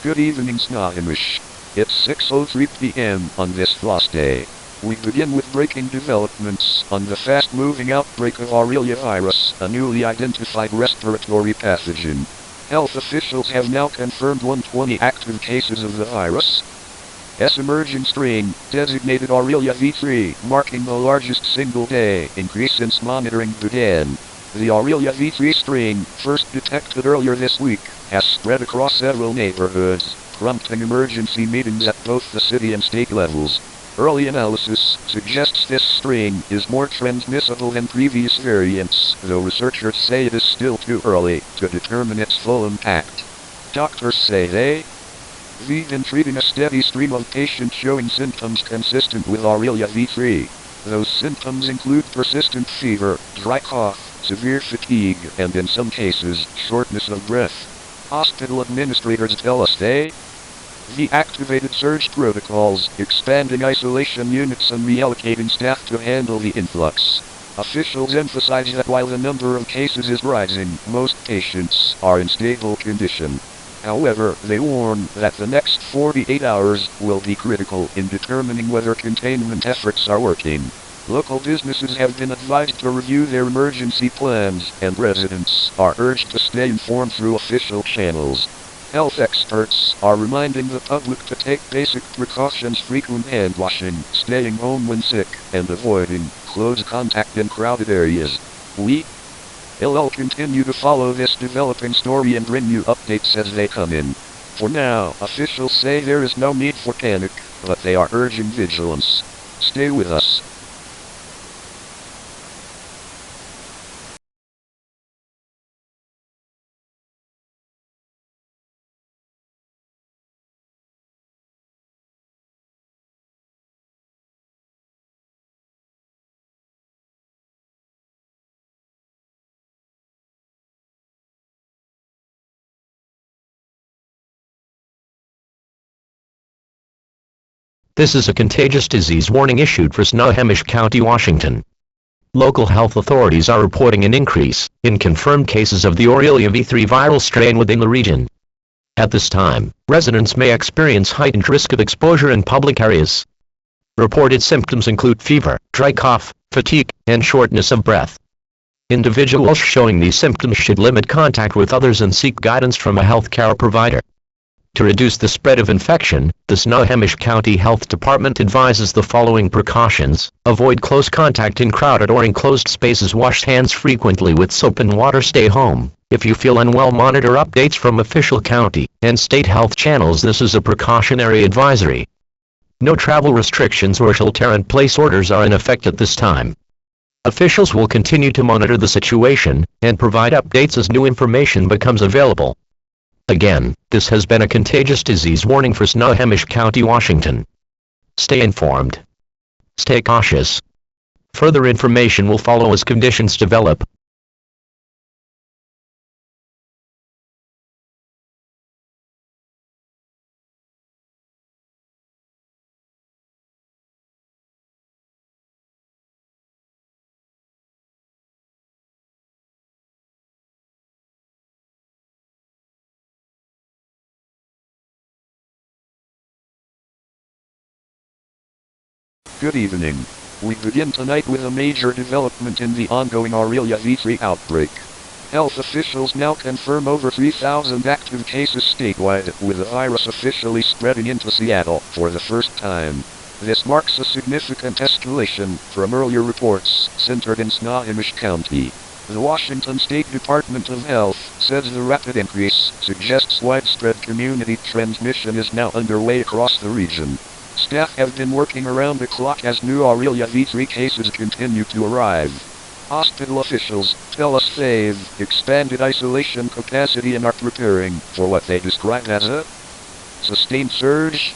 Good evening, Snohomish. It's 6:03 p.m. on this Thursday. We begin with breaking developments on the fast-moving outbreak of Aurelia virus, a newly identified respiratory pathogen. Health officials have now confirmed 120 active cases of the virus. Emerging strain, designated Aurelia V3, marking the largest single-day increase since monitoring began. The Aurelia V3 strain, first detected earlier this week, has spread across several neighborhoods, prompting emergency meetings at both the city and state levels. Early analysis suggests this strain is more transmissible than previous variants, though researchers say it is still too early to determine its full impact. Doctors say they've been treating a steady stream of patients showing symptoms consistent with Aurelia V3. Those symptoms include persistent fever, dry cough, severe fatigue, and in some cases, shortness of breath. Hospital administrators tell us they activated surge protocols, expanding isolation units and reallocating staff to handle the influx. Officials emphasize that while the number of cases is rising, most patients are in stable condition. However, they warn that the next 48 hours will be critical in determining whether containment efforts are working. Local businesses have been advised to review their emergency plans, and residents are urged to stay informed through official channels. Health experts are reminding the public to take basic precautions: frequent hand washing, staying home when sick, and avoiding close contact in crowded areas. We'll continue to follow this developing story and bring you updates as they come in. For now, officials say there is no need for panic, but they are urging vigilance. Stay with us. This is a contagious disease warning issued for Snohomish County, Washington. Local health authorities are reporting an increase in confirmed cases of the Aurelia V3 viral strain within the region. At this time, residents may experience heightened risk of exposure in public areas. Reported symptoms include fever, dry cough, fatigue, and shortness of breath. Individuals showing these symptoms should limit contact with others and seek guidance from a healthcare provider. To reduce the spread of infection, the Snohomish County Health Department advises the following precautions: avoid close contact in crowded or enclosed spaces, wash hands frequently with soap and water, stay home. If you feel unwell, monitor updates from official county and state health channels. This is a precautionary advisory. No travel restrictions or shelter-in-place orders are in effect at this time. Officials will continue to monitor the situation and provide updates as new information becomes available. Again, this has been a contagious disease warning for Snohomish County, Washington. Stay informed. Stay cautious. Further information will follow as conditions develop. Good evening. We begin tonight with a major development in the ongoing Aurelia V3 outbreak. Health officials now confirm over 3,000 active cases statewide, with the virus officially spreading into Seattle for the first time. This marks a significant escalation from earlier reports centered in Snohomish County. The Washington State Department of Health says the rapid increase suggests widespread community transmission is now underway across the region. Staff have been working around the clock as new Aurelia V3 cases continue to arrive. Hospital officials tell us they've expanded isolation capacity and are preparing for what they describe as a sustained surge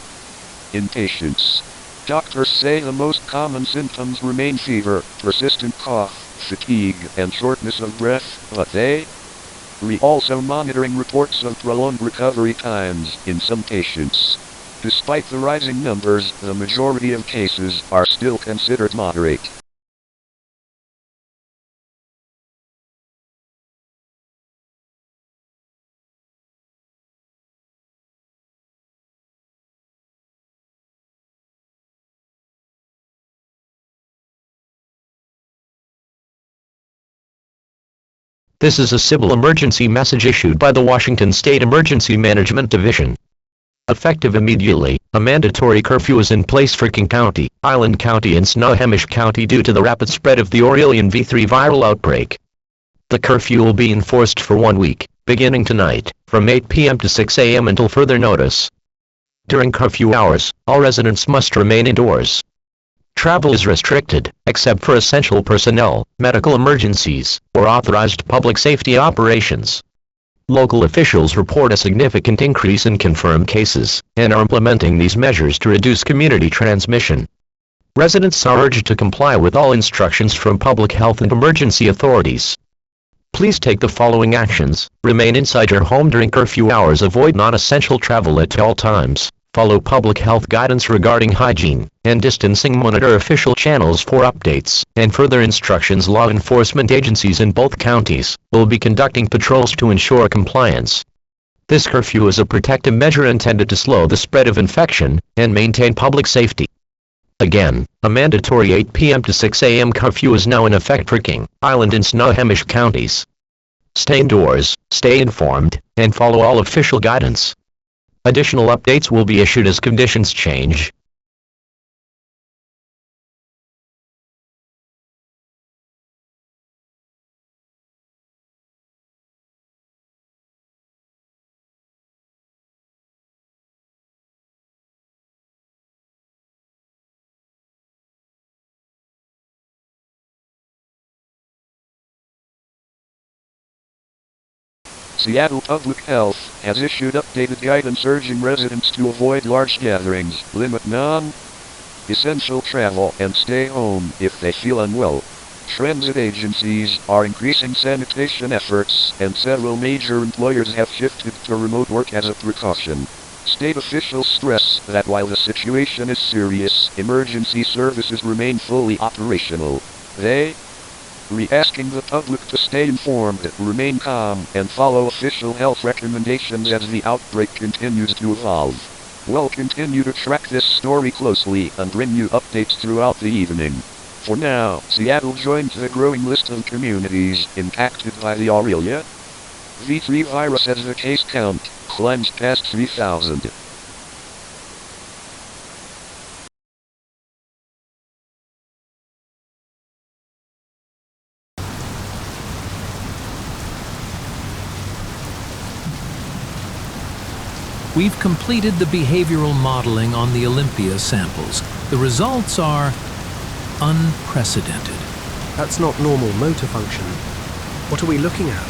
in patients. Doctors say the most common symptoms remain fever, persistent cough, fatigue, and shortness of breath, but they also monitoring reports of prolonged recovery times in some patients. Despite the rising numbers, the majority of cases are still considered moderate. This is a civil emergency message issued by the Washington State Emergency Management Division. Effective immediately, a mandatory curfew is in place for King County, Island County and Snohomish County due to the rapid spread of the Aurelian V3 viral outbreak. The curfew will be enforced for 1 week, beginning tonight, from 8 p.m. to 6 a.m. until further notice. During curfew hours, all residents must remain indoors. Travel is restricted, except for essential personnel, medical emergencies, or authorized public safety operations. Local officials report a significant increase in confirmed cases, and are implementing these measures to reduce community transmission. Residents are urged to comply with all instructions from public health and emergency authorities. Please take the following actions: remain inside your home during curfew hours, avoid non-essential travel at all times, follow public health guidance regarding hygiene and distancing, monitor official channels for updates and further instructions. Law enforcement agencies in both counties will be conducting patrols to ensure compliance. This curfew is a protective measure intended to slow the spread of infection and maintain public safety. Again, a mandatory 8 p.m. to 6 a.m. curfew is now in effect for King, Island and Snohomish counties. Stay indoors, stay informed, and follow all official guidance. Additional updates will be issued as conditions change. Seattle Public Health has issued updated guidance urging residents to avoid large gatherings, limit non-essential travel, and stay home if they feel unwell. Transit agencies are increasing sanitation efforts, and several major employers have shifted to remote work as a precaution. State officials stress that while the situation is serious, emergency services remain fully operational. They asking the public to stay informed, remain calm, and follow official health recommendations as the outbreak continues to evolve. We'll continue to track this story closely and bring you updates throughout the evening. For now, Seattle joins the growing list of communities impacted by the Aurelia V3 virus as the case count climbs past 3,000. We've completed the behavioral modeling on the Olympia samples. The results are unprecedented. That's not normal motor function. What are we looking at?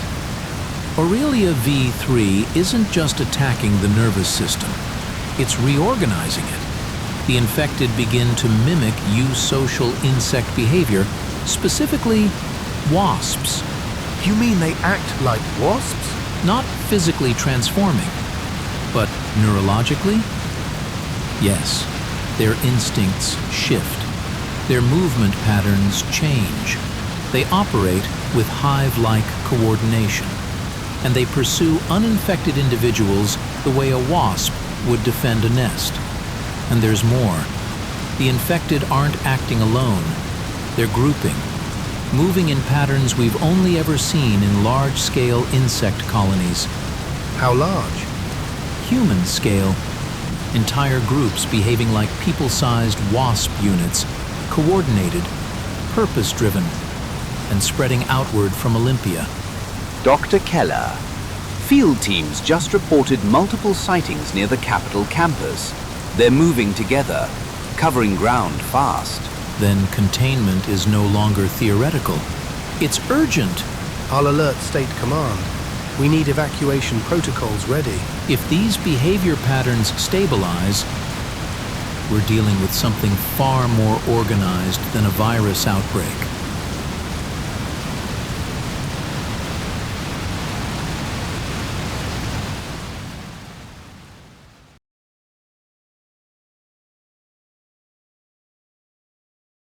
Aurelia V3 isn't just attacking the nervous system, it's reorganizing it. The infected begin to mimic eusocial insect behavior, specifically wasps. You mean they act like wasps? Not physically transforming, but neurologically? Yes, their instincts shift. Their movement patterns change. They operate with hive-like coordination, and they pursue uninfected individuals the way a wasp would defend a nest. And there's more. The infected aren't acting alone. They're grouping, moving in patterns we've only ever seen in large-scale insect colonies. How large? Human scale. Entire groups behaving like people-sized wasp units, coordinated, purpose-driven, and spreading outward from Olympia. Dr. Keller. Field teams just reported multiple sightings near the Capitol campus. They're moving together, covering ground fast. Then containment is no longer theoretical. It's urgent. I'll alert State Command. We need evacuation protocols ready. If these behavior patterns stabilize, we're dealing with something far more organized than a virus outbreak.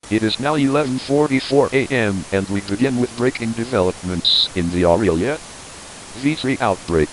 It is now 11:44 a.m. and we begin with breaking developments in the Aurelia V3 outbreak.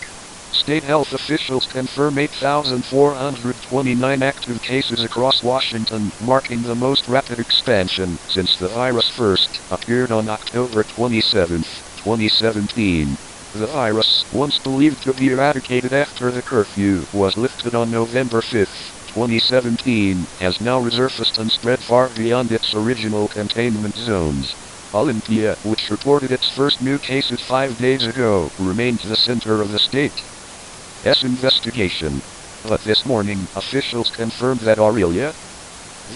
State health officials confirm 8,429 active cases across Washington, marking the most rapid expansion since the virus first appeared on October 27, 2017. The virus, once believed to be eradicated after the curfew was lifted on November 5, 2017, has now resurfaced and spread far beyond its original containment zones. Olympia, which reported its first new cases 5 days ago, remains the center of the state's investigation. But this morning, officials confirmed that Aurelia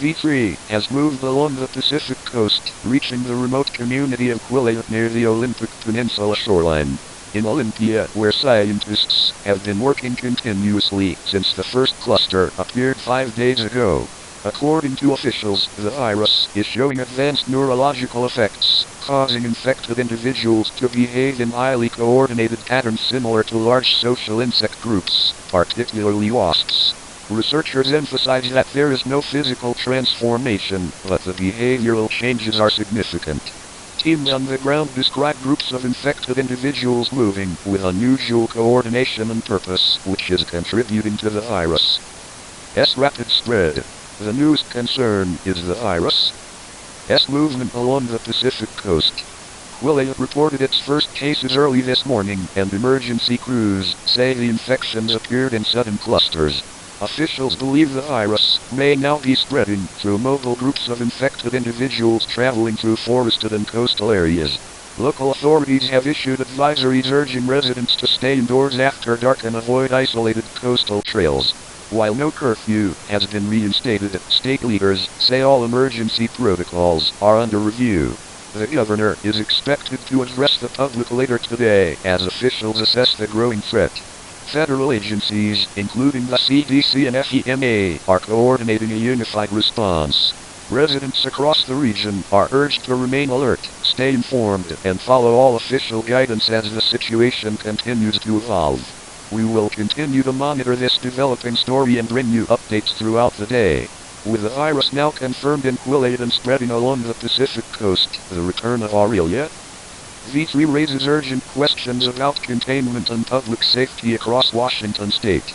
V3 has moved along the Pacific coast, reaching the remote community of Quileute near the Olympic Peninsula shoreline. In Olympia, where scientists have been working continuously since the first cluster appeared 5 days ago. According to officials, the virus is showing advanced neurological effects, causing infected individuals to behave in highly coordinated patterns similar to large social insect groups, particularly wasps. Researchers emphasize that there is no physical transformation, but the behavioral changes are significant. Teams on the ground describe groups of infected individuals moving with unusual coordination and purpose, which is contributing to the virus' rapid spread. The newest concern is the virus' movement along the Pacific coast. Quileute reported its first cases early this morning, and emergency crews say the infections appeared in sudden clusters. Officials believe the virus may now be spreading through mobile groups of infected individuals traveling through forested and coastal areas. Local authorities have issued advisories urging residents to stay indoors after dark and avoid isolated coastal trails. While no curfew has been reinstated, state leaders say all emergency protocols are under review. The governor is expected to address the public later today as officials assess the growing threat. Federal agencies, including the CDC and FEMA, are coordinating a unified response. Residents across the region are urged to remain alert, stay informed, and follow all official guidance as the situation continues to evolve. We will continue to monitor this developing story and bring you updates throughout the day. With the virus now confirmed in Quileute and spreading along the Pacific coast, the return of Aurelia V3 raises urgent questions about containment and public safety across Washington state.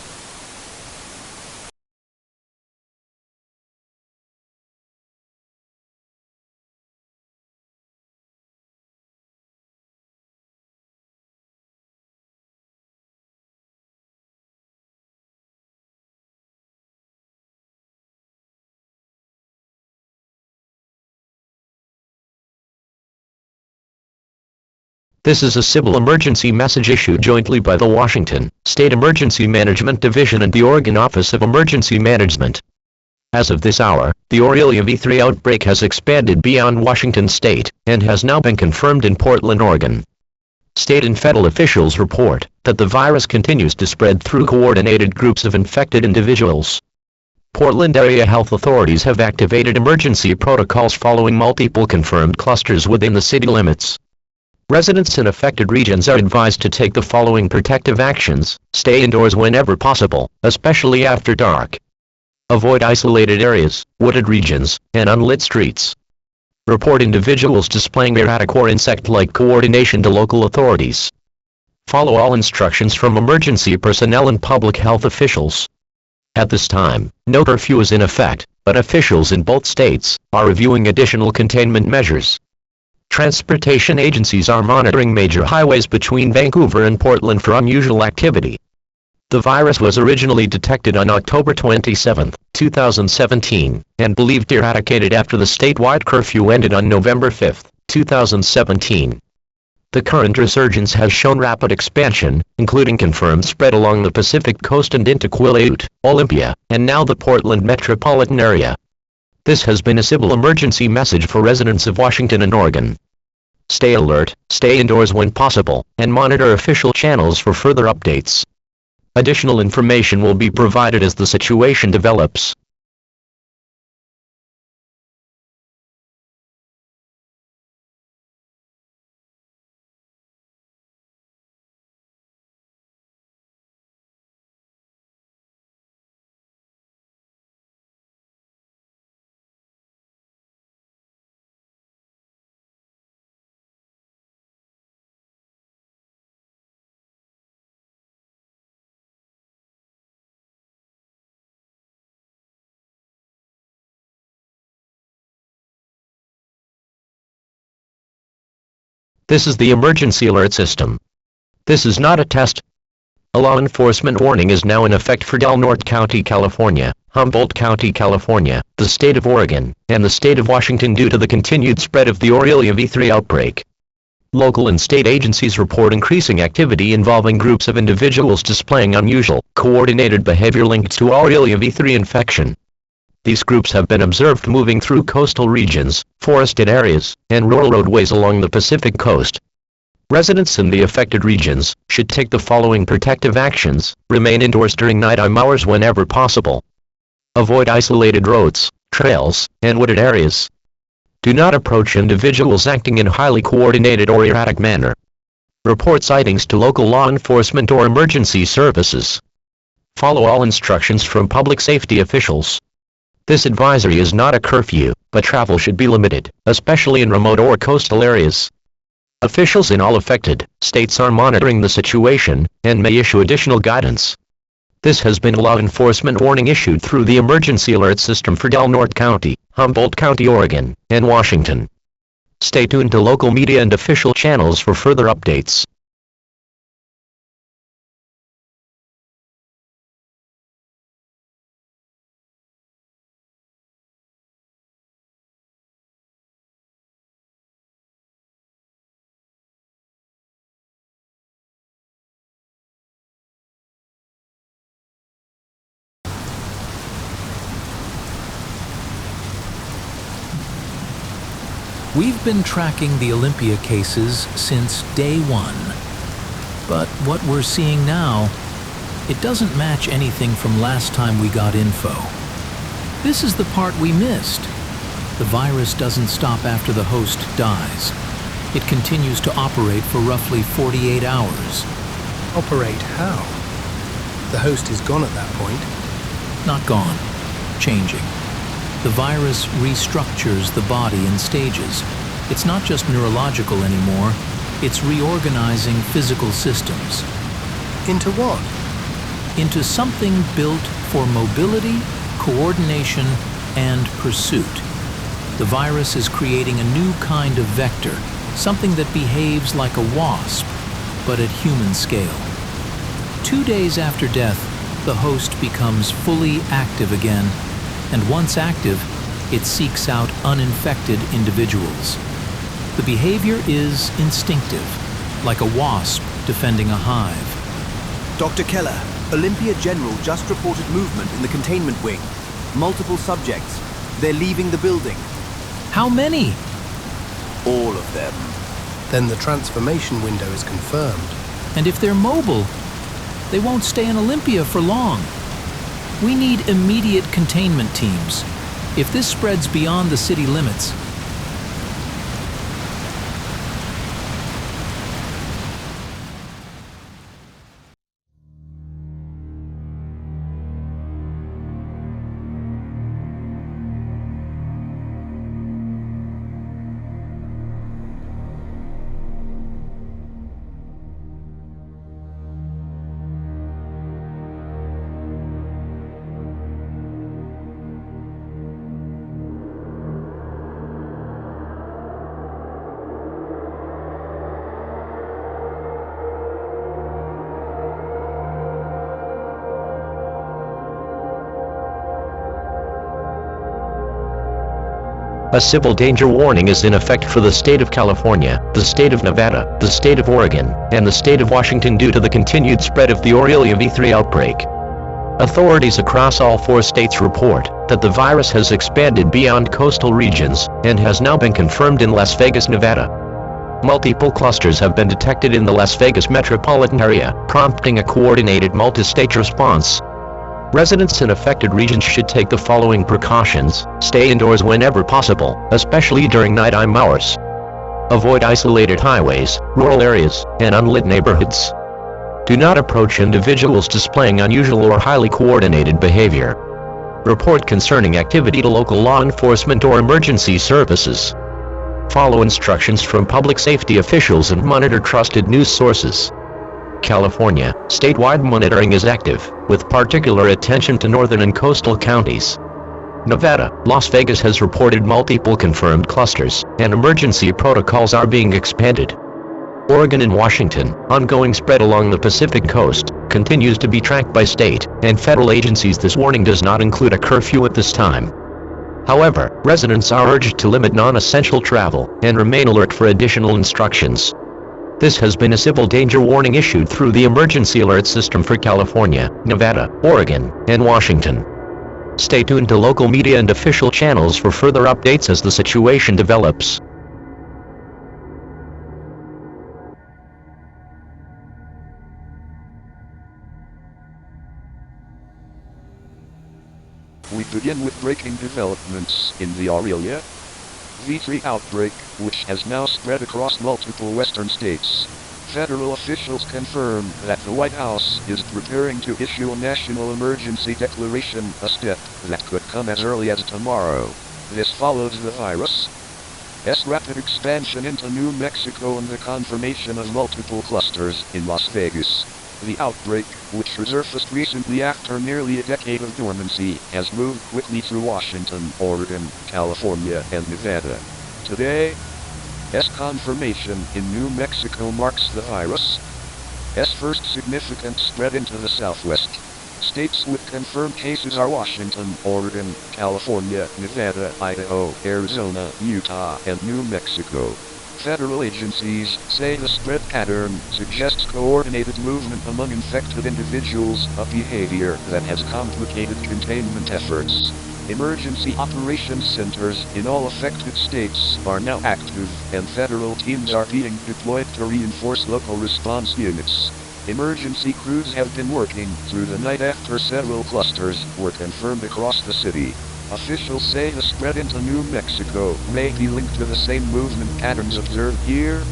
This is a civil emergency message issued jointly by the Washington State Emergency Management Division and the Oregon Office of Emergency Management. As of this hour, the Aurelia V3 outbreak has expanded beyond Washington state, and has now been confirmed in Portland, Oregon. State and federal officials report that the virus continues to spread through coordinated groups of infected individuals. Portland area health authorities have activated emergency protocols following multiple confirmed clusters within the city limits. Residents in affected regions are advised to take the following protective actions: stay indoors whenever possible, especially after dark. Avoid isolated areas, wooded regions, and unlit streets. Report individuals displaying erratic or insect-like coordination to local authorities. Follow all instructions from emergency personnel and public health officials. At this time, no curfew is in effect, but officials in both states are reviewing additional containment measures. Transportation agencies are monitoring major highways between Vancouver and Portland for unusual activity. The virus was originally detected on October 27, 2017, and believed eradicated after the statewide curfew ended on November 5, 2017. The current resurgence has shown rapid expansion, including confirmed spread along the Pacific coast and into Quileute, Olympia, and now the Portland metropolitan area. This has been a civil emergency message for residents of Washington and Oregon. Stay alert, stay indoors when possible, and monitor official channels for further updates. Additional information will be provided as the situation develops. This is the emergency alert system. This is not a test. A law enforcement warning is now in effect for Del Norte County, California, Humboldt County, California, the state of Oregon, and the state of Washington due to the continued spread of the Aurelia V3 outbreak. Local and state agencies report increasing activity involving groups of individuals displaying unusual, coordinated behavior linked to Aurelia V3 infection. These groups have been observed moving through coastal regions, forested areas, and rural roadways along the Pacific coast. Residents in the affected regions should take the following protective actions: remain indoors during nighttime hours whenever possible. Avoid isolated roads, trails, and wooded areas. Do not approach individuals acting in highly coordinated or erratic manner. Report sightings to local law enforcement or emergency services. Follow all instructions from public safety officials. This advisory is not a curfew, but travel should be limited, especially in remote or coastal areas. Officials in all affected states are monitoring the situation and may issue additional guidance. This has been a law enforcement warning issued through the emergency alert system for Del Norte County, Humboldt County, Oregon, and Washington. Stay tuned to local media and official channels for further updates. We've been tracking the Olympia cases since day one. But what we're seeing now, it doesn't match anything from last time we got info. This is the part we missed. The virus doesn't stop after the host dies. It continues to operate for roughly 48 hours. Operate how? The host is gone at that point. Not gone, changing. The virus restructures the body in stages. It's not just neurological anymore, it's reorganizing physical systems. Into what? Into something built for mobility, coordination, and pursuit. The virus is creating a new kind of vector, something that behaves like a wasp, but at human scale. 2 days after death, the host becomes fully active again, and once active, it seeks out uninfected individuals. The behavior is instinctive, like a wasp defending a hive. Dr. Keller, Olympia General just reported movement in the containment wing. Multiple subjects. They're leaving the building. How many? All of them. Then the transformation window is confirmed. And if they're mobile, they won't stay in Olympia for long. We need immediate containment teams. If this spreads beyond the city limits, A civil danger warning is in effect for the state of California, the state of Nevada, the state of Oregon, and the state of Washington due to the continued spread of the Aurelia V3 outbreak. Authorities across all 4 states report that the virus has expanded beyond coastal regions and has now been confirmed in Las Vegas, Nevada. Multiple clusters have been detected in the Las Vegas metropolitan area, prompting a coordinated multi-state response. Residents in affected regions should take the following precautions: stay indoors whenever possible, especially during nighttime hours. Avoid isolated highways, rural areas, and unlit neighborhoods. Do not approach individuals displaying unusual or highly coordinated behavior. Report concerning activity to local law enforcement or emergency services. Follow instructions from public safety officials and monitor trusted news sources. California, statewide monitoring is active, with particular attention to northern and coastal counties. Nevada, Las Vegas has reported multiple confirmed clusters, and emergency protocols are being expanded. Oregon and Washington. Ongoing spread along the Pacific coast continues to be tracked by state and federal agencies. This warning does not include a curfew at this time. However, residents are urged to limit non-essential travel and remain alert for additional instructions. This has been a civil danger warning issued through the emergency alert system for California, Nevada, Oregon, and Washington. Stay tuned to local media and official channels for further updates as the situation develops. We begin with breaking developments in the Aurelia V3 outbreak, which has now spread across multiple western states. Federal officials confirm that the White House is preparing to issue a national emergency declaration, a step that could come as early as tomorrow. This follows the virus's rapid expansion into New Mexico and the confirmation of multiple clusters in Las Vegas. The outbreak, which resurfaced recently after nearly a decade of dormancy, has moved quickly through Washington, Oregon, California, and Nevada. Today's confirmation in New Mexico marks the virus's first significant spread into the Southwest. States with confirmed cases are Washington, Oregon, California, Nevada, Idaho, Arizona, Utah, and New Mexico. Federal agencies say the spread pattern suggests coordinated movement among infected individuals, a behavior that has complicated containment efforts. Emergency operations centers in all affected states are now active, and federal teams are being deployed to reinforce local response units. Emergency crews have been working through the night after several clusters were confirmed across the city. Officials say the spread into New Mexico may be linked to the same movement patterns observed here.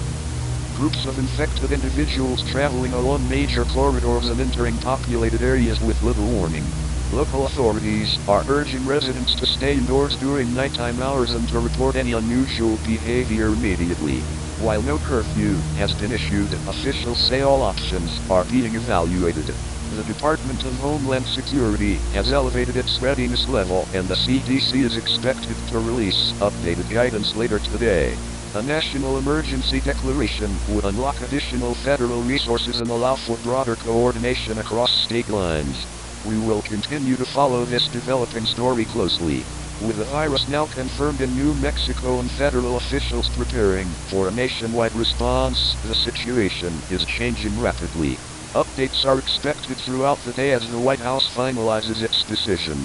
Groups of infected individuals traveling along major corridors and entering populated areas with little warning. Local authorities are urging residents to stay indoors during nighttime hours and to report any unusual behavior immediately. While no curfew has been issued, officials say all options are being evaluated. The Department of Homeland Security has elevated its readiness level, and the CDC is expected to release updated guidance later today. A national emergency declaration would unlock additional federal resources and allow for broader coordination across state lines. We will continue to follow this developing story closely. With the virus now confirmed in New Mexico and federal officials preparing for a nationwide response, the situation is changing rapidly. Updates are expected throughout the day as the White House finalizes its decision.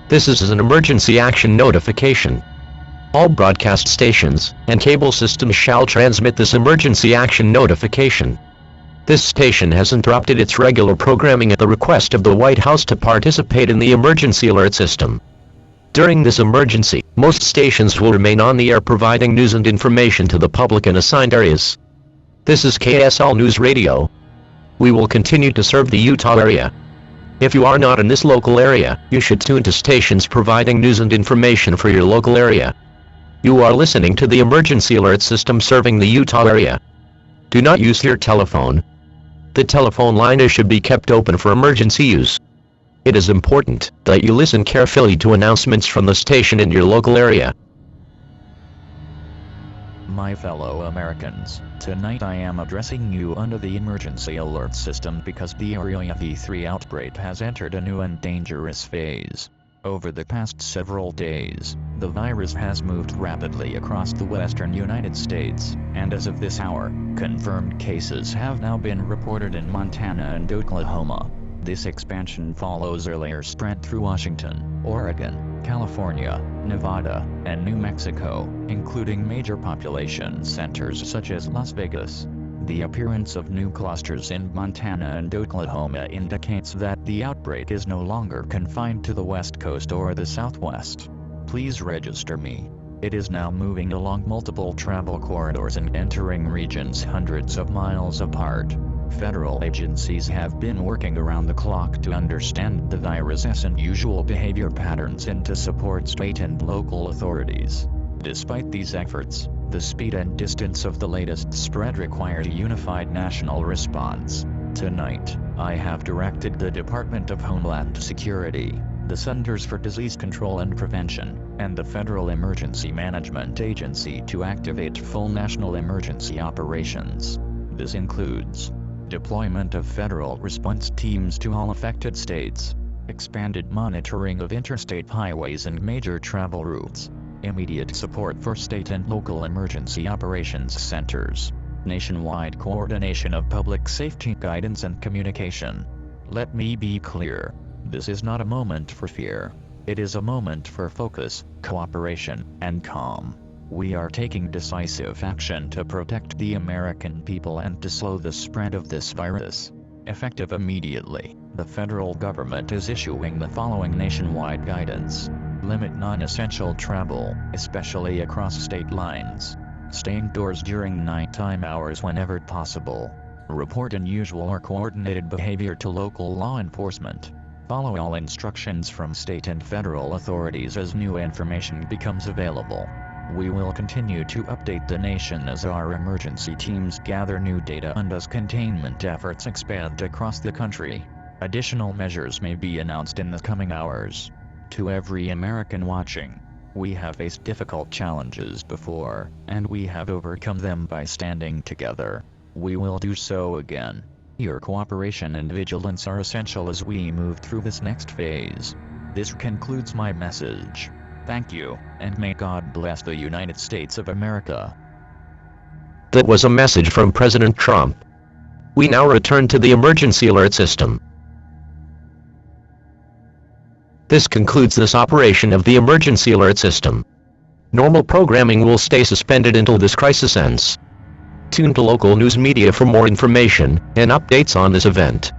This is an emergency action notification. All broadcast stations and cable systems shall transmit this emergency action notification. This station has interrupted its regular programming at the request of the White House to participate in the emergency alert system. During this emergency, most stations will remain on the air providing news and information to the public in assigned areas. This is KSL News Radio. We will continue to serve the Utah area. If you are not in this local area, you should tune to stations providing news and information for your local area. You are listening to the emergency alert system serving the Utah area. Do not use your telephone. The telephone line should be kept open for emergency use. It is important that you listen carefully to announcements from the station in your local area. My fellow Americans, tonight I am addressing you under the emergency alert system because the Aurelia V3 outbreak has entered a new and dangerous phase. Over the past several days, the virus has moved rapidly across the western United States, and as of this hour, confirmed cases have now been reported in Montana and Oklahoma. This expansion follows earlier spread through Washington, Oregon, California, Nevada, and New Mexico, including major population centers such as Las Vegas. The appearance of new clusters in Montana and Oklahoma indicates that the outbreak is no longer confined to the West Coast or the Southwest. Please register me. It is now moving along multiple travel corridors and entering regions hundreds of miles apart. Federal agencies have been working around the clock to understand the virus's unusual behavior patterns and to support state and local authorities. Despite these efforts, the speed and distance of the latest spread require a unified national response. Tonight, I have directed the Department of Homeland Security, the Centers for Disease Control and Prevention, and the Federal Emergency Management Agency to activate full national emergency operations. This includes deployment of federal response teams to all affected states, expanded monitoring of interstate highways and major travel routes, immediate support for state and local emergency operations centers, nationwide coordination of public safety guidance and communication. Let me be clear. This is not a moment for fear. It is a moment for focus, cooperation, and calm. We are taking decisive action to protect the American people and to slow the spread of this virus. Effective immediately, the federal government is issuing the following nationwide guidance. Limit non-essential travel, especially across state lines. Stay indoors during nighttime hours whenever possible. Report unusual or coordinated behavior to local law enforcement. Follow all instructions from state and federal authorities as new information becomes available. We will continue to update the nation as our emergency teams gather new data and as containment efforts expand across the country. Additional measures may be announced in the coming hours. To every American watching, we have faced difficult challenges before, and we have overcome them by standing together. We will do so again. Your cooperation and vigilance are essential as we move through this next phase. This concludes my message. Thank you, and may God bless the United States of America. That was a message from President Trump. We now return to the emergency alert system. This concludes this operation of the emergency alert system. Normal programming will stay suspended until this crisis ends. Tune to local news media for more information and updates on this event.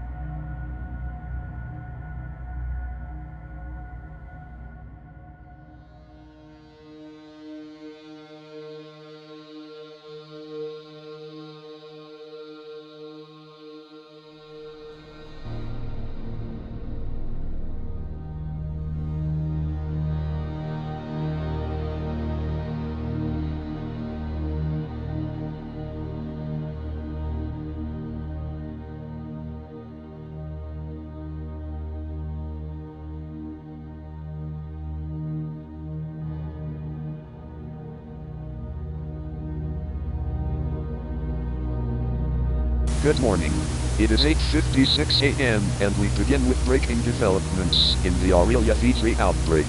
Good morning. It is 8:56 a.m. and we begin with breaking developments in the Aurelia V3 outbreak.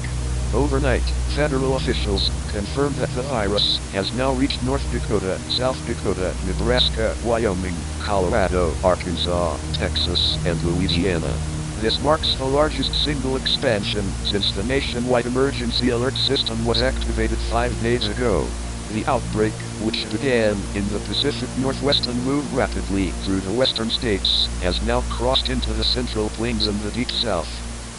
Overnight, federal officials confirmed that the virus has now reached North Dakota, South Dakota, Nebraska, Wyoming, Colorado, Arkansas, Texas, and Louisiana. This marks the largest single expansion since the nationwide emergency alert system was activated 5 days ago. The outbreak, which began in the Pacific Northwest and moved rapidly through the western states, has now crossed into the Central Plains and the Deep South.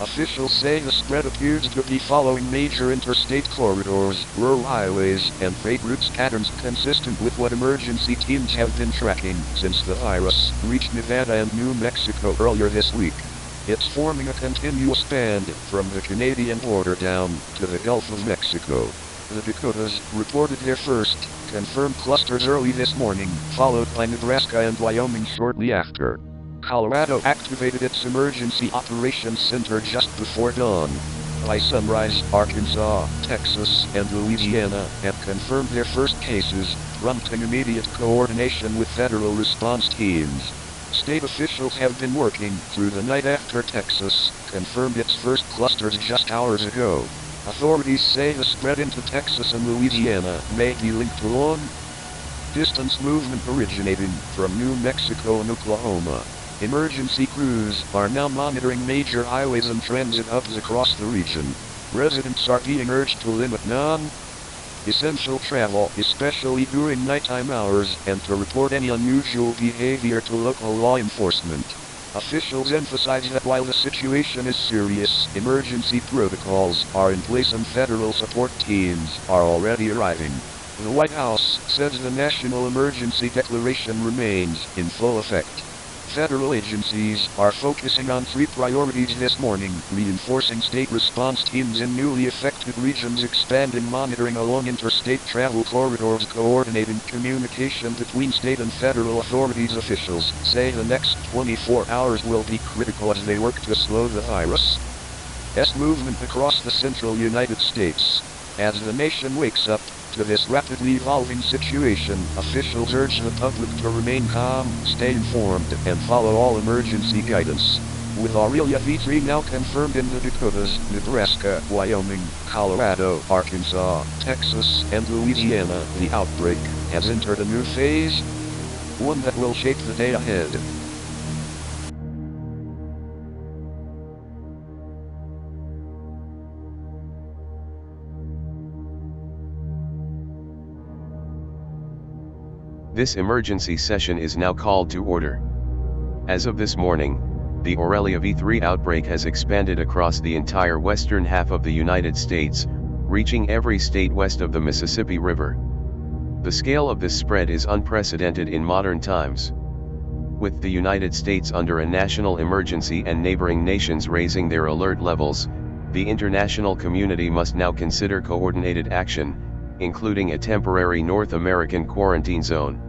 Officials say the spread appears to be following major interstate corridors, rural highways, and freight routes patterns consistent with what emergency teams have been tracking since the virus reached Nevada and New Mexico earlier this week. It's forming a continuous band from the Canadian border down to the Gulf of Mexico. The Dakotas reported their first confirmed clusters early this morning, followed by Nebraska and Wyoming shortly after. Colorado activated its emergency operations center just before dawn. By sunrise, Arkansas, Texas, and Louisiana have confirmed their first cases, prompting immediate coordination with federal response teams. State officials have been working through the night after Texas confirmed its first clusters just hours ago. Authorities say the spread into Texas and Louisiana may be linked to long-distance movement originating from New Mexico and Oklahoma. Emergency crews are now monitoring major highways and transit hubs across the region. Residents are being urged to limit non-essential travel, especially during nighttime hours, and to report any unusual behavior to local law enforcement. Officials emphasize that while the situation is serious, emergency protocols are in place and federal support teams are already arriving. The White House says the national emergency declaration remains in full effect. Federal agencies are focusing on 3 priorities this morning: reinforcing state response teams in newly affected regions, expanding monitoring along interstate travel corridors, coordinating communication between state and federal authorities. Officials say the next 24 hours will be critical as they work to slow the virus's movement across the central United States. As the nation wakes up to this rapidly evolving situation, officials urge the public to remain calm, stay informed, and follow all emergency guidance. With Aurelia V3 now confirmed in the Dakotas, Nebraska, Wyoming, Colorado, Arkansas, Texas, and Louisiana, the outbreak has entered a new phase, one that will shape the day ahead. This emergency session is now called to order. As of this morning, the Aurelia V3 outbreak has expanded across the entire western half of the United States, reaching every state west of the Mississippi River. The scale of this spread is unprecedented in modern times. With the United States under a national emergency and neighboring nations raising their alert levels, the international community must now consider coordinated action, including a temporary North American quarantine zone.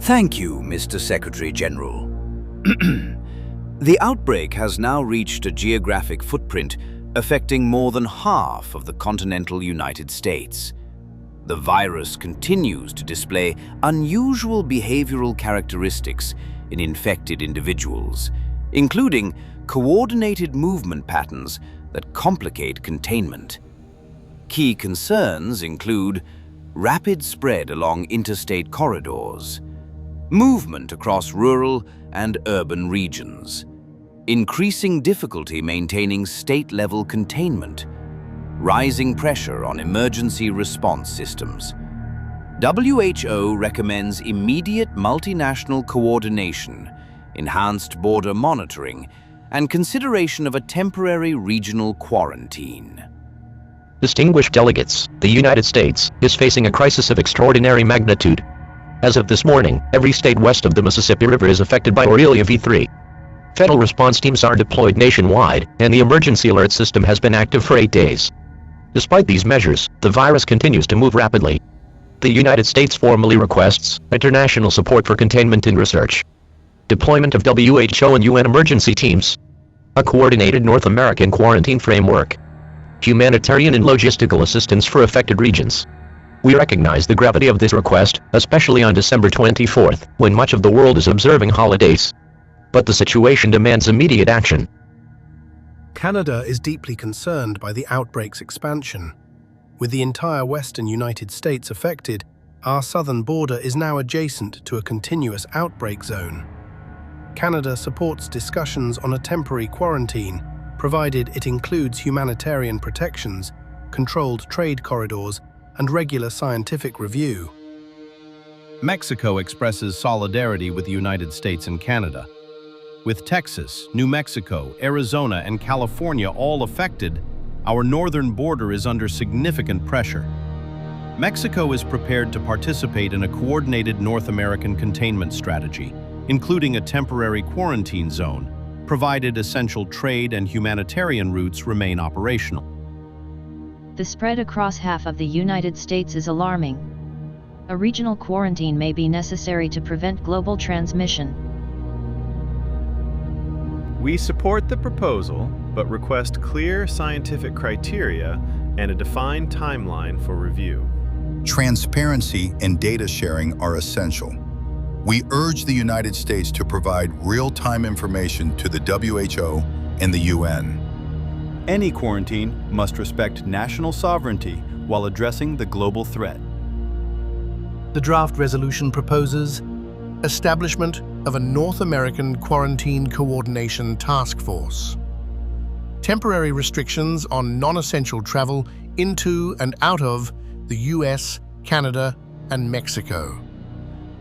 Thank you, Mr. Secretary General. The outbreak has now reached a geographic footprint affecting more than half of the continental United States. The virus continues to display unusual behavioral characteristics in infected individuals, including coordinated movement patterns that complicate containment. Key concerns include rapid spread along interstate corridors, movement across rural and urban regions, increasing difficulty maintaining state-level containment, rising pressure on emergency response systems. WHO recommends immediate multinational coordination, enhanced border monitoring, and consideration of a temporary regional quarantine. Distinguished delegates, the United States is facing a crisis of extraordinary magnitude. As of this morning, every state west of the Mississippi River is affected by Aurelia V3. Federal response teams are deployed nationwide, and the emergency alert system has been active for 8 days. Despite these measures, the virus continues to move rapidly. The United States formally requests international support for containment and research, deployment of WHO and UN emergency teams, a coordinated North American quarantine framework, humanitarian and logistical assistance for affected regions. We recognize the gravity of this request, especially on December 24th, when much of the world is observing holidays. But the situation demands immediate action. Canada is deeply concerned by the outbreak's expansion. With the entire western United States affected, our southern border is now adjacent to a continuous outbreak zone. Canada supports discussions on a temporary quarantine, provided it includes humanitarian protections, controlled trade corridors, and regular scientific review. Mexico expresses solidarity with the United States and Canada. With Texas, New Mexico, Arizona, and California all affected, our northern border is under significant pressure. Mexico is prepared to participate in a coordinated North American containment strategy, including a temporary quarantine zone, provided essential trade and humanitarian routes remain operational. The spread across half of the United States is alarming. A regional quarantine may be necessary to prevent global transmission. We support the proposal, but request clear scientific criteria and a defined timeline for review. Transparency and data sharing are essential. We urge the United States to provide real-time information to the WHO and the UN. Any quarantine must respect national sovereignty while addressing the global threat. The draft resolution proposes establishment of a North American Quarantine Coordination Task Force, temporary restrictions on non-essential travel into and out of the US, Canada, and Mexico,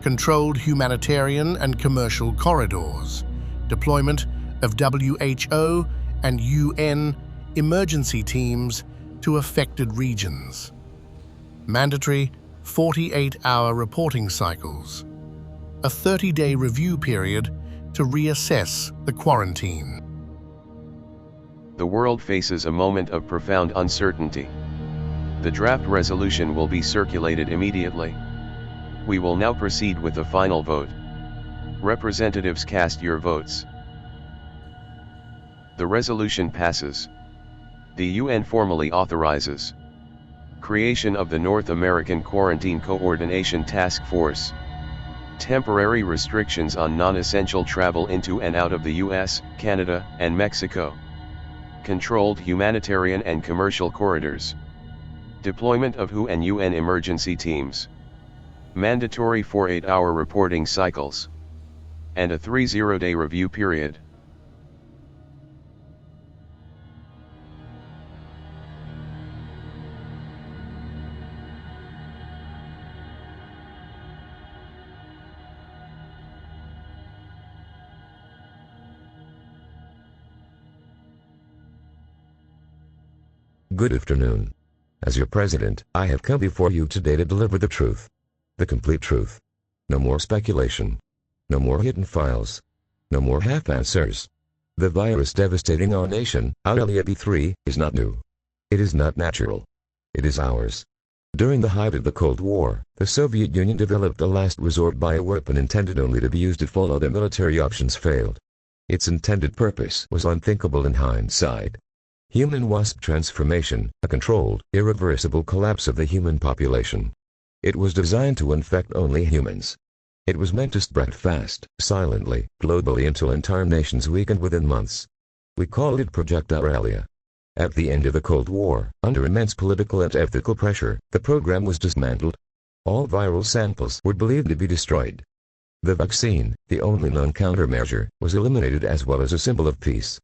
controlled humanitarian and commercial corridors, deployment of WHO and UN emergency teams to affected regions, mandatory 48-hour reporting cycles, a 30-day review period to reassess the quarantine. The world faces a moment of profound uncertainty. The draft resolution will be circulated immediately. We will now proceed with the final vote. Representatives, cast your votes. The resolution passes. The UN formally authorizes creation of the North American Quarantine Coordination Task Force, temporary restrictions on non-essential travel into and out of the US, Canada, and Mexico, controlled humanitarian and commercial corridors, deployment of WHO and UN emergency teams, mandatory 48-hour reporting cycles, and a 30-day review period. Good afternoon. As your president, I have come before you today to deliver the truth. The complete truth. No more speculation. No more hidden files. No more half answers. The virus devastating our nation, Aurelia V3, is not new. It is not natural. It is ours. During the height of the Cold War, the Soviet Union developed a last resort bioweapon intended only to be used if all other military options failed. Its intended purpose was unthinkable in hindsight. Human wasp transformation, a controlled, irreversible collapse of the human population. It was designed to infect only humans. It was meant to spread fast, silently, globally until entire nations weakened within months. We called it Project Aurelia. At the end of the Cold War, under immense political and ethical pressure, the program was dismantled. All viral samples were believed to be destroyed. The vaccine, the only known countermeasure, was eliminated as well as a symbol of peace.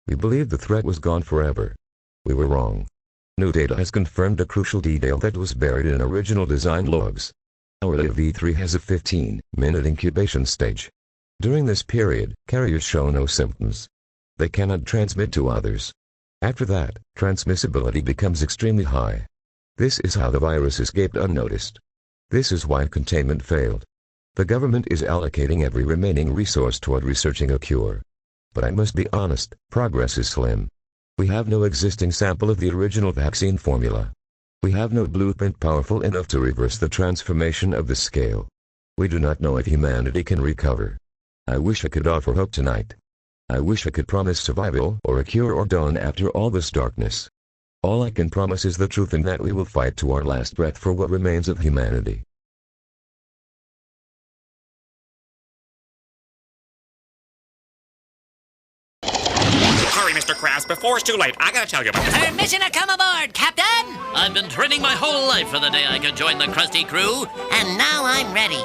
We believed the threat was gone forever. We were wrong. New data has confirmed a crucial detail that was buried in original design logs. Aurelia V3 has a 15-minute incubation stage. During this period, carriers show no symptoms. They cannot transmit to others. After that, transmissibility becomes extremely high. This is how the virus escaped unnoticed. This is why containment failed. The government is allocating every remaining resource toward researching a cure. But I must be honest, progress is slim. We have no existing sample of the original vaccine formula. We have no blueprint powerful enough to reverse the transformation of the scale. We do not know if humanity can recover. I wish I could offer hope tonight. I wish I could promise survival or a cure or dawn after all this darkness. All I can promise is the truth and that we will fight to our last breath for what remains of humanity. Hurry, Mr. Krabs, before it's too late. I gotta tell you about this. Permission to come aboard, Captain! I've been training my whole life for the day I could join the Krusty crew. And now I'm ready.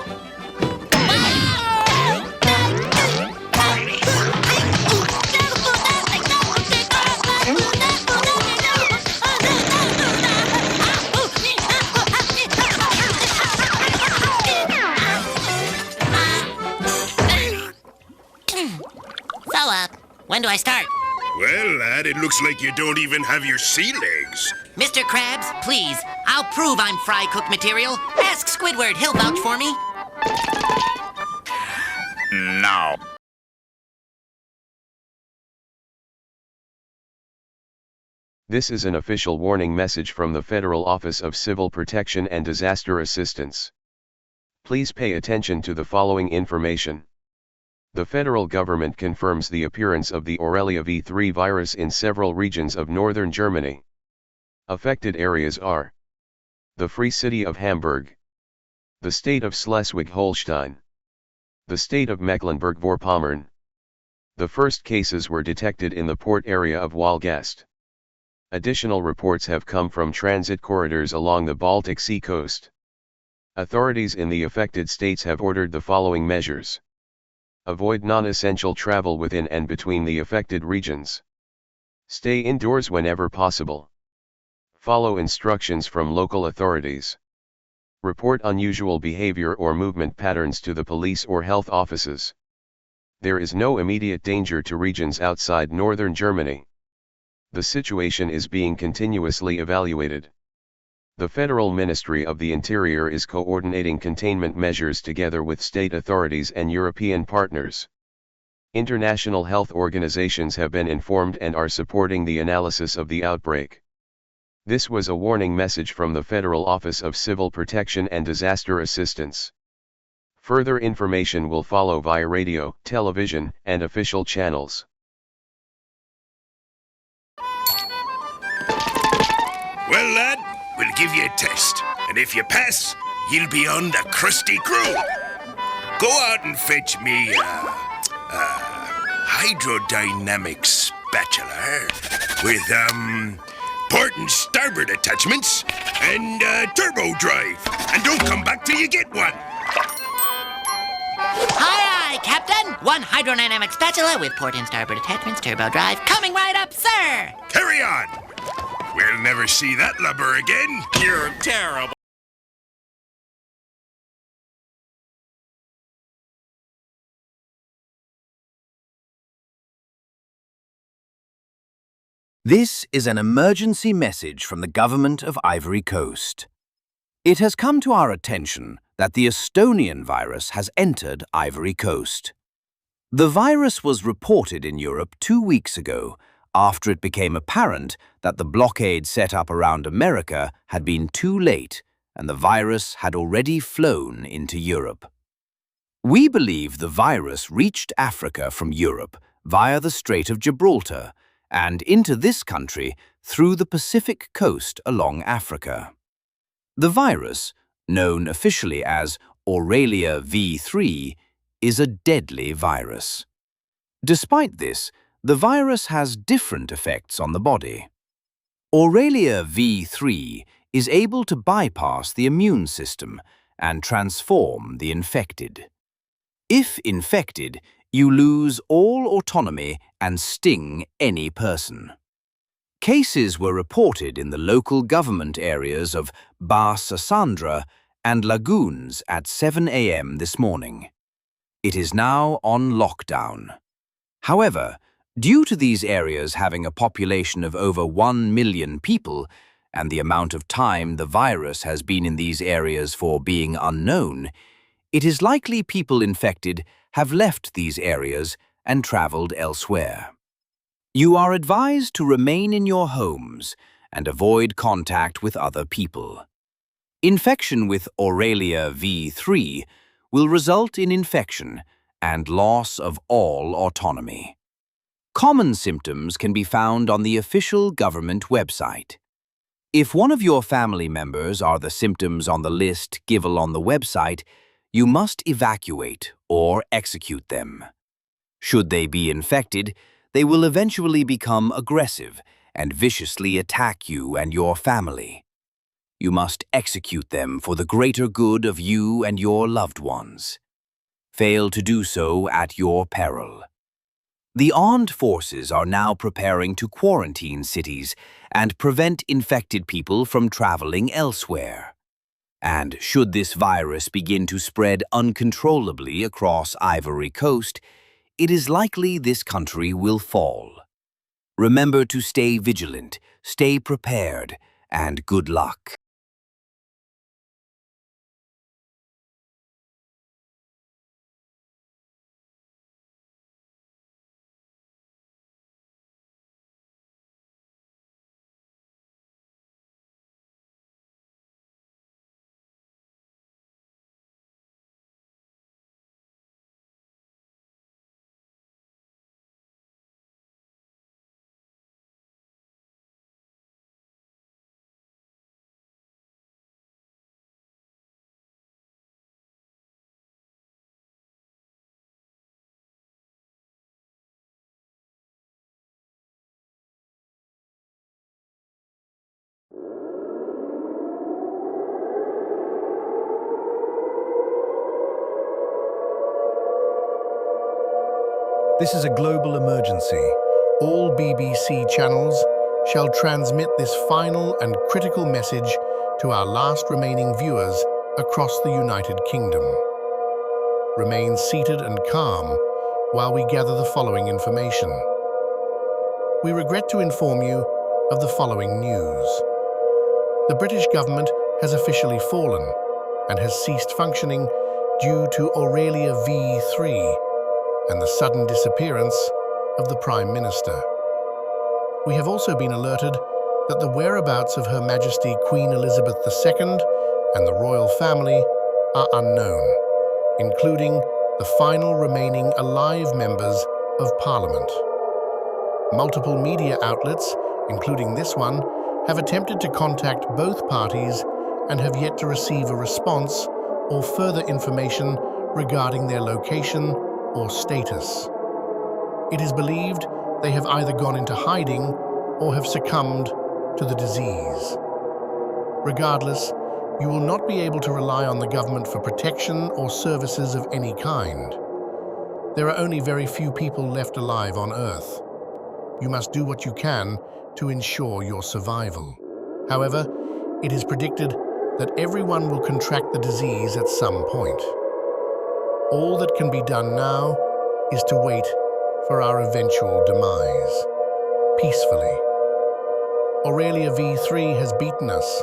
So, when do I start? Well, lad, it looks like you don't even have your sea legs. Mr. Krabs, please. I'll prove I'm fry cook material. Ask Squidward, he'll vouch for me. No. This is an official warning message from the Federal Office of Civil Protection and Disaster Assistance. Please pay attention to the following information. The federal government confirms the appearance of the Aurelia V3 virus in several regions of northern Germany. Affected areas are the Free City of Hamburg, the state of Schleswig-Holstein, the state of Mecklenburg-Vorpommern. The first cases were detected in the port area of Walgast. Additional reports have come from transit corridors along the Baltic Sea coast. Authorities in the affected states have ordered the following measures. Avoid non-essential travel within and between the affected regions. Stay indoors whenever possible. Follow instructions from local authorities. Report unusual behavior or movement patterns to the police or health offices. There is no immediate danger to regions outside northern Germany. The situation is being continuously evaluated. The Federal Ministry of the Interior is coordinating containment measures together with state authorities and European partners. International health organizations have been informed and are supporting the analysis of the outbreak. This was a warning message from the Federal Office of Civil Protection and Disaster Assistance. Further information will follow via radio, television, and official channels. Well, lad, we'll give you a test, and if you pass, you'll be on the crusty crew. Go out and fetch me hydrodynamic spatula with, port and starboard attachments and turbo drive. And don't come back till you get one. Aye, aye, Captain. One hydrodynamic spatula with port and starboard attachments, turbo drive, coming right up, sir. Carry on. We'll never see that lubber again. You're terrible. This is an emergency message from the government of Ivory Coast. It has come to our attention that the Estonian virus has entered Ivory Coast. The virus was reported in Europe 2 weeks ago after it became apparent that the blockade set up around America had been too late and the virus had already flown into Europe. We believe the virus reached Africa from Europe via the Strait of Gibraltar and into this country through the Pacific coast along Africa. The virus, known officially as Aurelia V3, is a deadly virus. Despite this, the virus has different effects on the body. Aurelia V3 is able to bypass the immune system and transform the infected. If infected, you lose all autonomy and sting any person. Cases were reported in the local government areas of Bar-Sassandra and Lagoons at 7 a.m. this morning. It is now on lockdown. However, due to these areas having a population of over 1 million people and the amount of time the virus has been in these areas for being unknown, it is likely people infected have left these areas and traveled elsewhere. You are advised to remain in your homes and avoid contact with other people. Infection with Aurelia V3 will result in infection and loss of all autonomy. Common symptoms can be found on the official government website. If one of your family members are the symptoms on the list given on the website, you must evacuate or execute them. Should they be infected, they will eventually become aggressive and viciously attack you and your family. You must execute them for the greater good of you and your loved ones. Fail to do so at your peril. The armed forces are now preparing to quarantine cities and prevent infected people from traveling elsewhere. And should this virus begin to spread uncontrollably across Ivory Coast, it is likely this country will fall. Remember to stay vigilant, stay prepared, and good luck. This is a global emergency. All BBC channels shall transmit this final and critical message to our last remaining viewers across the United Kingdom. Remain seated and calm while we gather the following information. We regret to inform you of the following news. The British government has officially fallen and has ceased functioning due to Aurelia V3 and the sudden disappearance of the Prime Minister. We have also been alerted that the whereabouts of Her Majesty Queen Elizabeth II and the royal family are unknown, including the final remaining alive members of Parliament. Multiple media outlets, including this one, have attempted to contact both parties and have yet to receive a response or further information regarding their location or status. It is believed they have either gone into hiding or have succumbed to the disease. Regardless, you will not be able to rely on the government for protection or services of any kind. There are only very few people left alive on Earth. You must do what you can to ensure your survival. However, it is predicted that everyone will contract the disease at some point. All that can be done now is to wait for our eventual demise, peacefully. Aurelia V3 has beaten us,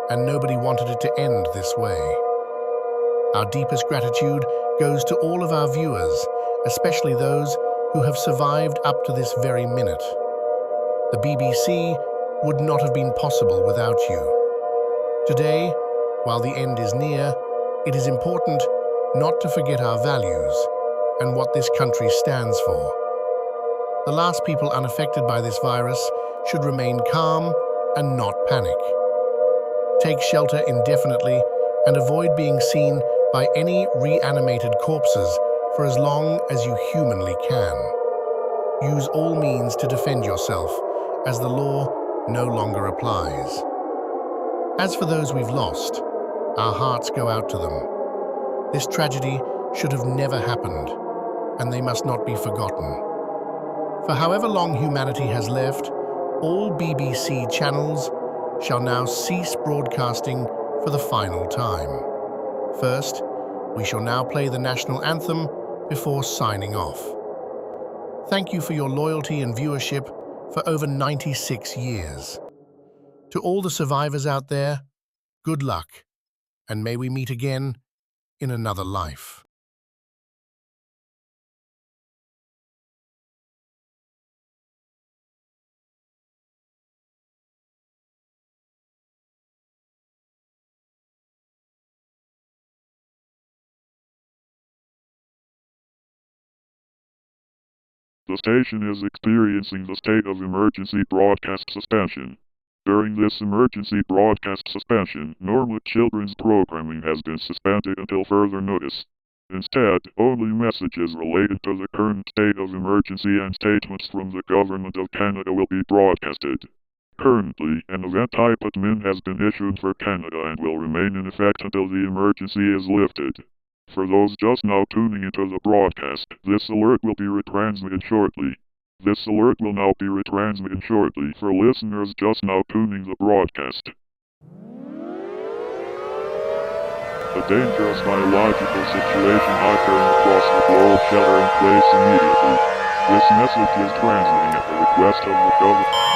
and nobody wanted it to end this way. Our deepest gratitude goes to all of our viewers, especially those who have survived up to this very minute. The BBC would not have been possible without you. Today, while the end is near, it is important not to forget our values and what this country stands for. The last people unaffected by this virus should remain calm and not panic. Take shelter indefinitely and avoid being seen by any reanimated corpses for as long as you humanly can. Use all means to defend yourself, as the law no longer applies. As for those we've lost, our hearts go out to them. This tragedy should have never happened, and they must not be forgotten. For however long humanity has left, all BBC channels shall now cease broadcasting for the final time. First, we shall now play the national anthem before signing off. Thank you for your loyalty and viewership for over 96 years. To all the survivors out there, good luck, and may we meet again in another life. The station is experiencing the state of emergency broadcast suspension. During this emergency broadcast suspension, normal children's programming has been suspended until further notice. Instead, only messages related to the current state of emergency and statements from the Government of Canada will be broadcasted. Currently, an event type admin has been issued for Canada and will remain in effect until the emergency is lifted. For those just now tuning into the broadcast, this alert will be retransmitted shortly. This alert will now be retransmitted shortly for listeners just now tuning the broadcast. A dangerous biological situation occurring across the globe, shelter in place immediately. This message is transmitting at the request of the government.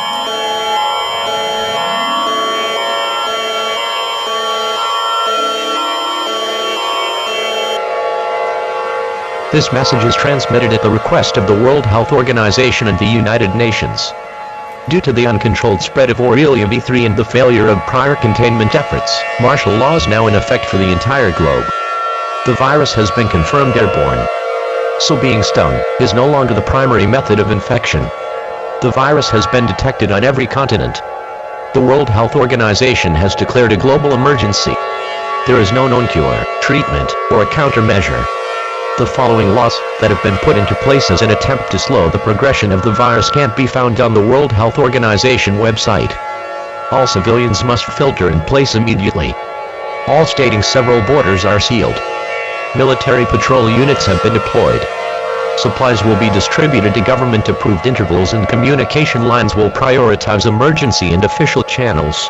This message is transmitted at the request of the World Health Organization and the United Nations. Due to the uncontrolled spread of Aurelia V3 and the failure of prior containment efforts, martial law is now in effect for the entire globe. The virus has been confirmed airborne. So being stung is no longer the primary method of infection. The virus has been detected on every continent. The World Health Organization has declared a global emergency. There is no known cure, treatment, or a countermeasure. The following laws that have been put into place as an attempt to slow the progression of the virus can't be found on the World Health Organization website. All civilians must filter in place immediately. All stating several borders are sealed. Military patrol units have been deployed. Supplies will be distributed to government-approved intervals and communication lines will prioritize emergency and official channels.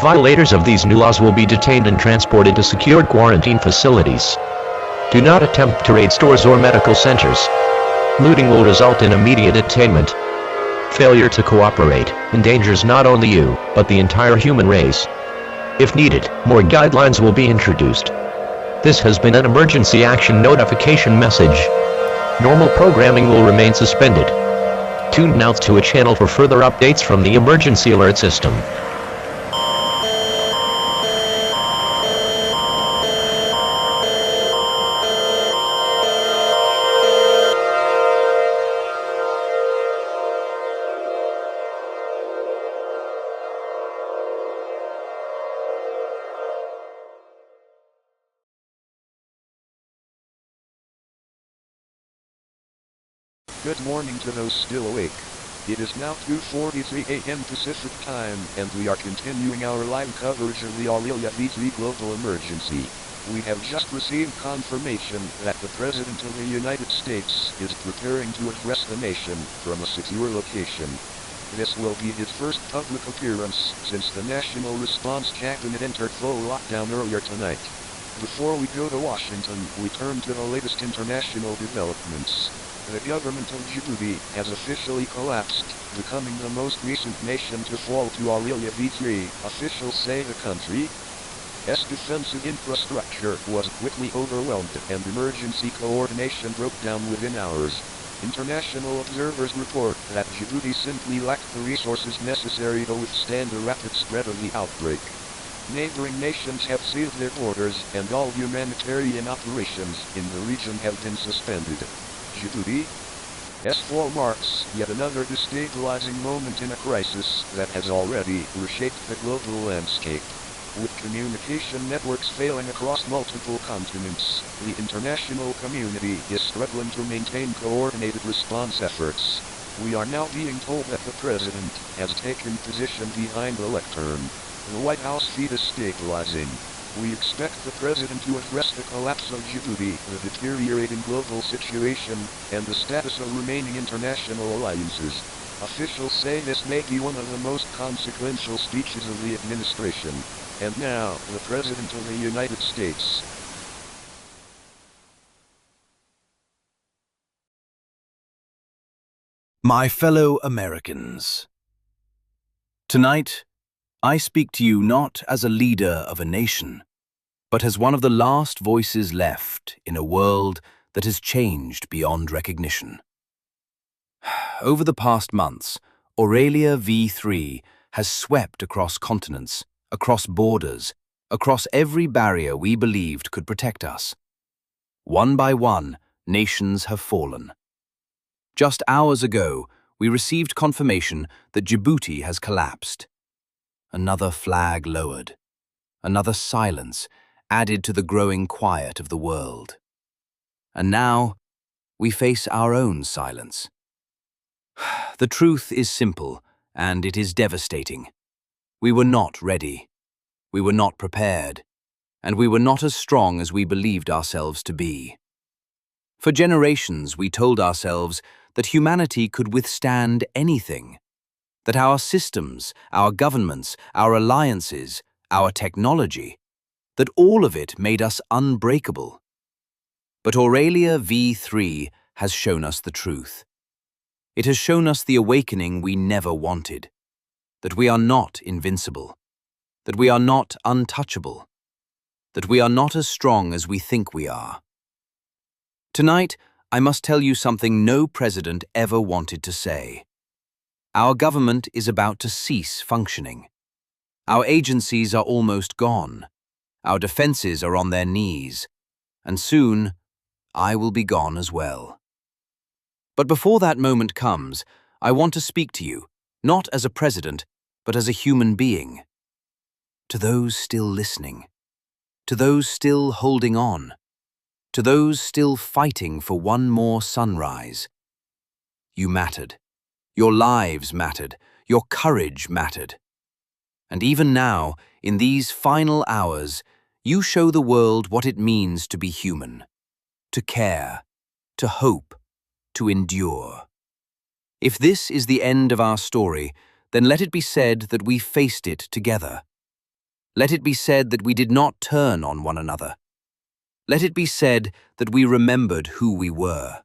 Violators of these new laws will be detained and transported to secured quarantine facilities. Do not attempt to raid stores or medical centers. Looting will result in immediate detainment. Failure to cooperate endangers not only you, but the entire human race. If needed, more guidelines will be introduced. This has been an emergency action notification message. Normal programming will remain suspended. Tune now to a channel for further updates from the emergency alert system. Good morning to those still awake. It is now 2:43 a.m. Pacific Time, and we are continuing our live coverage of the Aurelia V3 global emergency. We have just received confirmation that the President of the United States is preparing to address the nation from a secure location. This will be his first public appearance since the National Response Cabinet entered full lockdown earlier tonight. Before we go to Washington, we turn to the latest international developments. The government of Djibouti has officially collapsed, becoming the most recent nation to fall to Aurelia V3. Officials say the country's defensive infrastructure was quickly overwhelmed and emergency coordination broke down within hours. International observers report that Djibouti simply lacked the resources necessary to withstand the rapid spread of the outbreak. Neighboring nations have sealed their borders, and all humanitarian operations in the region have been suspended. Djibouti's fall marks yet another destabilizing moment in a crisis that has already reshaped the global landscape. With communication networks failing across multiple continents, the international community is struggling to maintain coordinated response efforts. We are now being told that the President has taken position behind the lectern. The White House feed is stabilizing. We expect the President to address the collapse of Djibouti, the deteriorating global situation, and the status of remaining international alliances. Officials say this may be one of the most consequential speeches of the administration. And now, the President of the United States. My fellow Americans, tonight, I speak to you not as a leader of a nation, but as one of the last voices left in a world that has changed beyond recognition. Over the past months, Aurelia V3 has swept across continents, across borders, across every barrier we believed could protect us. One by one, nations have fallen. Just hours ago, we received confirmation that Djibouti has collapsed. Another flag lowered. Another silence added to the growing quiet of the world. And now, we face our own silence. The truth is simple, and it is devastating. We were not ready. We were not prepared. And we were not as strong as we believed ourselves to be. For generations, we told ourselves that humanity could withstand anything. That our systems, our governments, our alliances, our technology, that all of it made us unbreakable. But Aurelia V3 has shown us the truth. It has shown us the awakening we never wanted. That we are not invincible. That we are not untouchable. That we are not as strong as we think we are. Tonight, I must tell you something no president ever wanted to say. Our government is about to cease functioning. Our agencies are almost gone. Our defenses are on their knees. And soon, I will be gone as well. But before that moment comes, I want to speak to you, not as a president, but as a human being. To those still listening. To those still holding on. To those still fighting for one more sunrise. You mattered. Your lives mattered. Your courage mattered. And even now, in these final hours, you show the world what it means to be human. To care. To hope. To endure. If this is the end of our story, then let it be said that we faced it together. Let it be said that we did not turn on one another. Let it be said that we remembered who we were.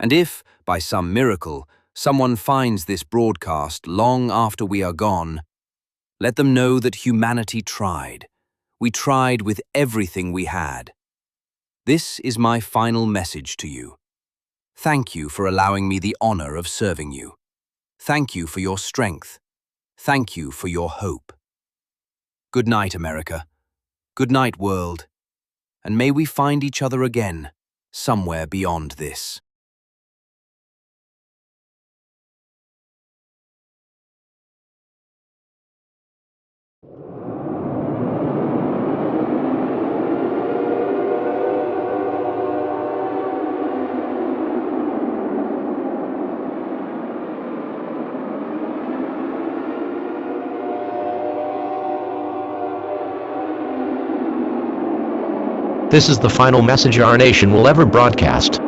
And if, by some miracle, someone finds this broadcast long after we are gone, let them know that humanity tried. We tried with everything we had. This is my final message to you. Thank you for allowing me the honor of serving you. Thank you for your strength. Thank you for your hope. Good night, America. Good night, world. And may we find each other again, somewhere beyond this. This is the final message our nation will ever broadcast.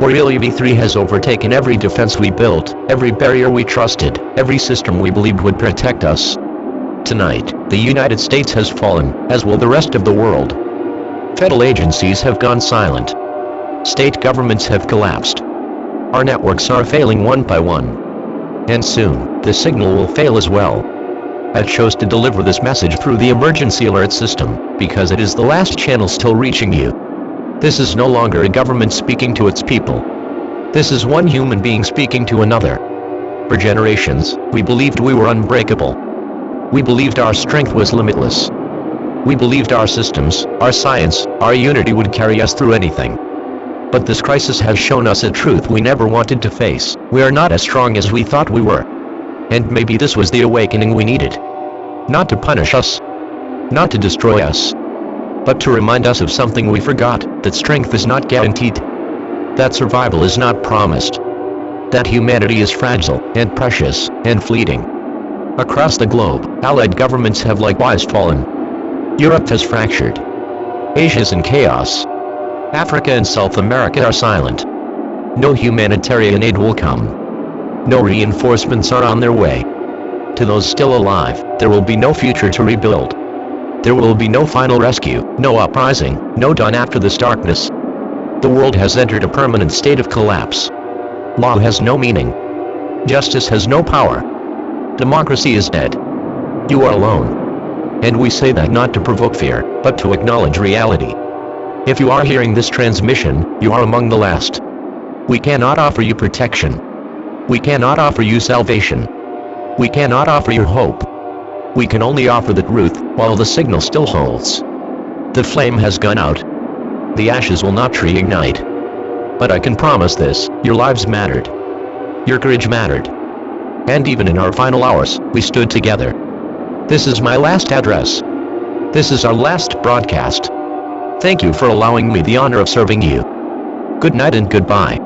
Aurelia V3 has overtaken every defense we built, every barrier we trusted, every system we believed would protect us. Tonight, the United States has fallen, as will the rest of the world. Federal agencies have gone silent. State governments have collapsed. Our networks are failing one by one. And soon, the signal will fail as well. I chose to deliver this message through the emergency alert system, because it is the last channel still reaching you. This is no longer a government speaking to its people. This is one human being speaking to another. For generations, we believed we were unbreakable. We believed our strength was limitless. We believed our systems, our science, our unity would carry us through anything. But this crisis has shown us a truth we never wanted to face. We are not as strong as we thought we were. And maybe this was the awakening we needed. Not to punish us, not to destroy us, but to remind us of something we forgot, that strength is not guaranteed, that survival is not promised, that humanity is fragile, and precious, and fleeting. Across the globe, allied governments have likewise fallen. Europe has fractured. Asia is in chaos. Africa and South America are silent. No humanitarian aid will come. No reinforcements are on their way. To those still alive, there will be no future to rebuild. There will be no final rescue, no uprising, no dawn after this darkness. The world has entered a permanent state of collapse. Law has no meaning. Justice has no power. Democracy is dead. You are alone. And we say that not to provoke fear, but to acknowledge reality. If you are hearing this transmission, you are among the last. We cannot offer you protection. We cannot offer you salvation. We cannot offer you hope. We can only offer the truth, while the signal still holds. The flame has gone out. The ashes will not reignite. But I can promise this, your lives mattered. Your courage mattered. And even in our final hours, we stood together. This is my last address. This is our last broadcast. Thank you for allowing me the honor of serving you. Good night and goodbye.